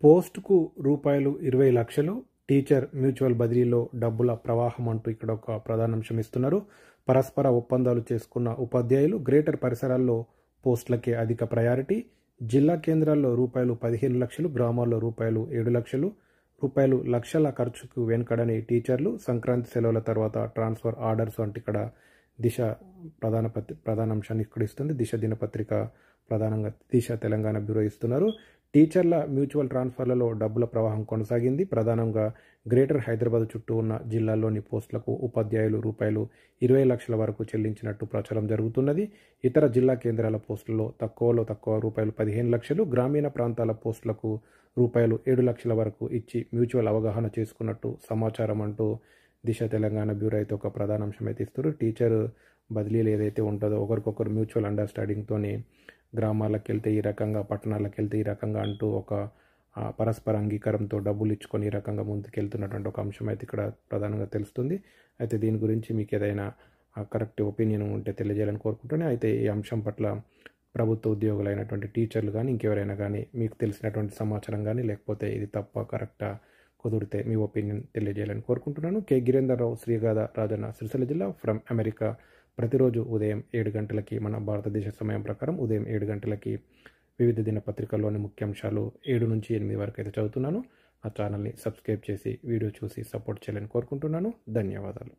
పోస్టుకు రూపాయలు 20,00,000 teacher mutual బదిలీలో డబ్బుల ప్రవాహం అంటూ ఇక్కడ ఒక ప్రధానాంశం ఇస్తున్నారు. పరస్పర ఒప్పందాలు చేసుకున్న ఉపాధ్యాయులు గ్రేటర్ పరిసరాల్లో పోస్టులకే అధిక ప్రయారిటీ. జిల్లా కేంద్రాల్లో రూపాయలు 15,00,000, గ్రామాల్లో రూపాయలు 7,00,000, రూపాయలు లక్షల ఖర్చుకు వెనుకడని టీచర్లు. సంక్రాంతి సెలవుల తర్వాత ట్రాన్స్ఫర్ ఆర్డర్స్ అంటే ఇక్కడ దిశ ప్రధానాంశాన్ని ఇక్కడ ఇస్తుంది. దిశ దినపత్రిక ప్రధానంగా దిశ తెలంగాణ బ్యూరో ఇస్తున్నారు. టీచర్ల మ్యూచువల్ ట్రాన్స్ఫర్లలో డబ్బుల ప్రవాహం కొనసాగింది. ప్రధానంగా గ్రేటర్ హైదరాబాద్ చుట్టూ ఉన్న జిల్లాల్లోని పోస్టులకు ఉపాధ్యాయులు రూపాయలు 20,00,000 వరకు చెల్లించినట్టు ప్రచారం జరుగుతున్నది. ఇతర జిల్లా కేంద్రాల పోస్టులలో తక్కువలో తక్కువ రూపాయలు 15,00,000, గ్రామీణ ప్రాంతాల పోస్టులకు రూపాయలు 7,00,000 వరకు ఇచ్చి మ్యూచువల్ అవగాహన చేసుకున్నట్టు సమాచారం అంటూ దిశ తెలంగాణ బ్యూరో అయితే ఒక ప్రధానాంశం అయితే ఇస్తారు. టీచర్ బదిలీలు ఏదైతే ఉంటుందో ఒకరికొకరు మ్యూచువల్ అండర్స్టాండింగ్తోని గ్రామాలకు వెళ్తే ఈ రకంగా, పట్టణాలకు వెళ్తే ఈ రకంగా అంటూ ఒక పరస్పర అంగీకారంతో డబ్బులు ఇచ్చుకొని ఈ రకంగా ముందుకెళ్తున్నటువంటి ఒక అంశం అయితే ఇక్కడ ప్రధానంగా తెలుస్తుంది. అయితే దీని గురించి మీకు ఏదైనా కరెక్ట్ ఒపీనియన్ ఉంటే తెలియజేయాలని కోరుకుంటున్నాను. అయితే ఈ అంశం పట్ల ప్రభుత్వ ఉద్యోగులైనటువంటి టీచర్లు కానీ ఇంకెవరైనా కానీ మీకు తెలిసినటువంటి సమాచారం కానీ లేకపోతే ఇది తప్ప కరెక్టా కుదిరితే మీ ఒపీనియన్ తెలియజేయాలని కోరుకుంటున్నాను. కె గిరేందర్ రావు, శ్రీగాధ రాజన్న, సిరిసిల్ల జిల్లా, ఫ్రమ్ అమెరికా. ప్రతిరోజు ఉదయం 7 గంటలకి మన భారతదేశ సమయం ప్రకారం ఉదయం 7 గంటలకి వివిధ దినపత్రికల్లోని ముఖ్యాంశాలు 7 నుంచి 8 వరకు అయితే చదువుతున్నాను. ఆ ఛానల్ని సబ్స్క్రైబ్ చేసి వీడియో చూసి సపోర్ట్ చేయాలని కోరుకుంటున్నాను. ధన్యవాదాలు.